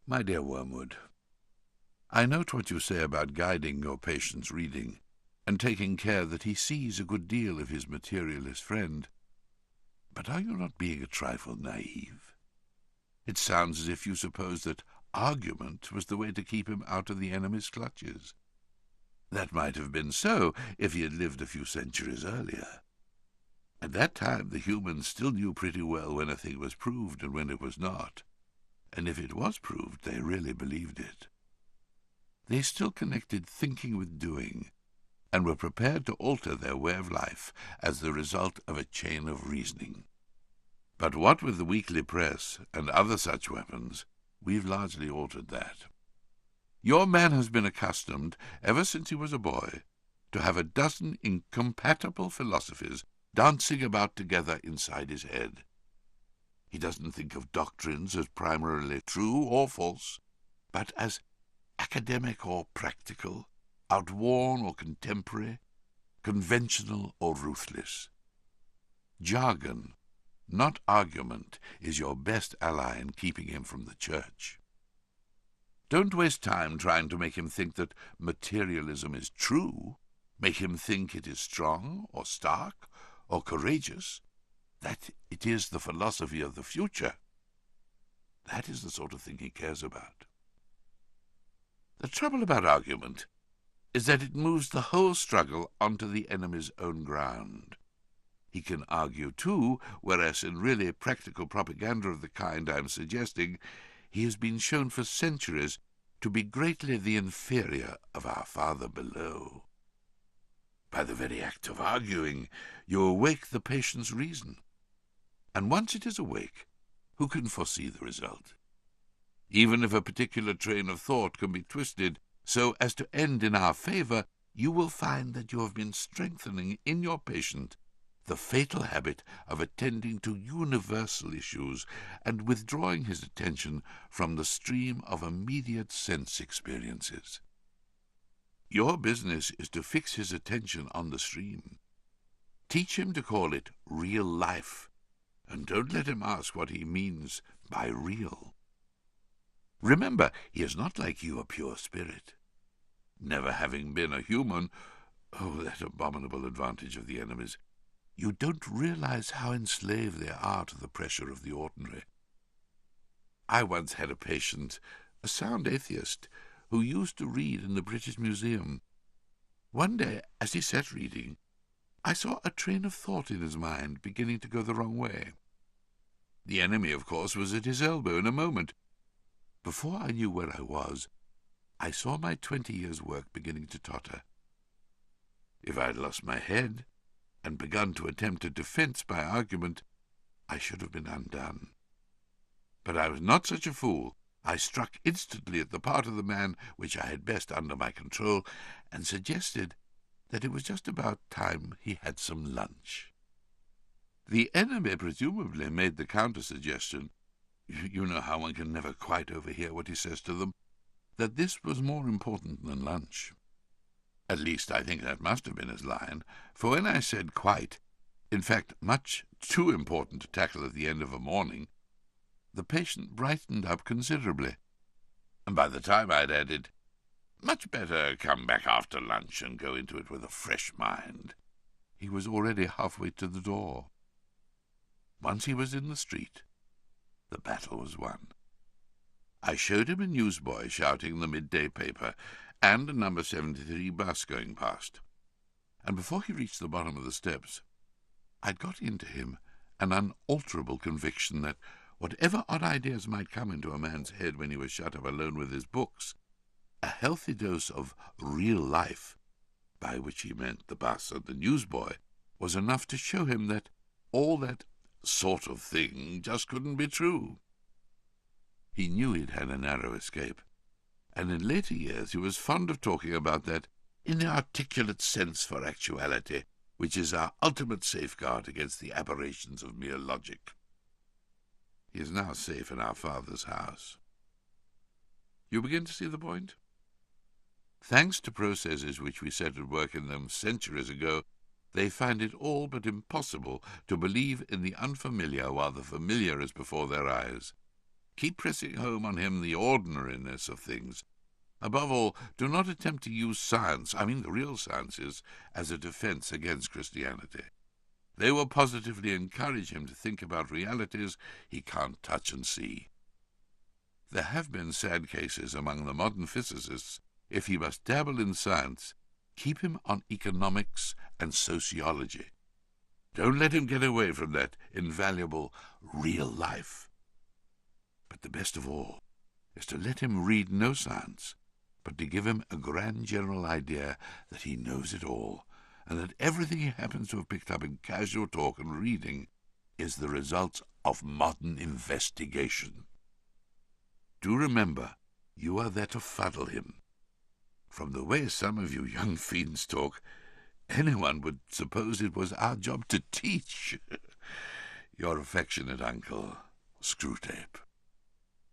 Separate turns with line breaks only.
My dear Wormwood, I note what you say about guiding your patient's reading, and taking care that he sees a good deal of his materialist friend. But are you not being a trifle naive? It sounds as if you suppose that argument was the way to keep him out of the enemy's clutches. That might have been so if he had lived a few centuries earlier. At that time the humans still knew pretty well when a thing was proved and when it was not, and if it was proved they really believed it. They still connected thinking with doing, and were prepared to alter their way of life as the result of a chain of reasoning. But what with the weekly press and other such weapons, we've largely altered that. Your man has been accustomed, ever since he was a boy, to have a dozen incompatible philosophies dancing about together inside his head. He doesn't think of doctrines as primarily true or false, but as academic or practical, outworn or contemporary, conventional or ruthless. Jargon, not argument, is your best ally in keeping him from the church. Don't waste time trying to make him think that materialism is true. Make him think it is strong or stark or courageous, that it is the philosophy of the future. That is the sort of thing he cares about. The trouble about argument is that it moves the whole struggle onto the enemy's own ground. He can argue too, whereas in really practical propaganda of the kind I am suggesting, he has been shown for centuries to be greatly the inferior of our Father below. By the very act of arguing, you awake the patient's reason, and once it is awake, who can foresee the result? Even if a particular train of thought can be twisted so as to end in our favour, you will find that you have been strengthening in your patient the fatal habit of attending to universal issues and withdrawing his attention from the stream of immediate sense experiences. Your business is to fix his attention on the stream. Teach him to call it real life, and don't let him ask what he means by real. Remember, he is not like you, a pure spirit. Never having been a human, oh, that abominable advantage of the enemies, you don't realize how enslaved they are to the pressure of the ordinary. I once had a patient, a sound atheist, who used to read in the British Museum. One day, as he sat reading, I saw a train of thought in his mind beginning to go the wrong way. The enemy, of course, was at his elbow in a moment. Before I knew where I was, I saw my 20 years' work beginning to totter. If I had lost my head and begun to attempt a defence by argument, I should have been undone. But I was not such a fool. I struck instantly at the part of the man which I had best under my control, and suggested that it was just about time he had some lunch. The enemy presumably made the counter-suggestion, you know how one can never quite overhear what he says to them, that this was more important than lunch. At least I think that must have been his line, for when I said quite, in fact much too important to tackle at the end of a morning, the patient brightened up considerably, and by the time I had added, much better come back after lunch and go into it with a fresh mind, he was already halfway to the door. Once he was in the street, the battle was won. I showed him a newsboy shouting the midday paper, and a number 73 bus going past, and before he reached the bottom of the steps, I'd got into him an unalterable conviction that whatever odd ideas might come into a man's head when he was shut up alone with his books, a healthy dose of real life, by which he meant the bus and the newsboy, was enough to show him that all that sort of thing just couldn't be true. He knew he'd had a narrow escape, and in later years he was fond of talking about that inarticulate sense for actuality, which is our ultimate safeguard against the aberrations of mere logic. He is now safe in our Father's house. You begin to see the point? Thanks to processes which we set at work in them centuries ago, they find it all but impossible to believe in the unfamiliar while the familiar is before their eyes. Keep pressing home on him the ordinariness of things. Above all, do not attempt to use science, I mean the real sciences, as a defense against Christianity. They will positively encourage him to think about realities he can't touch and see. There have been sad cases among the modern physicists. If he must dabble in science, keep him on economics and sociology. Don't let him get away from that invaluable real life. But the best of all is to let him read no science, but to give him a grand general idea that he knows it all, and that everything he happens to have picked up in casual talk and reading is the result of modern investigation. Do remember, you are there to fuddle him. From the way some of you young fiends talk, anyone would suppose it was our job to teach. Your affectionate uncle, Screwtape.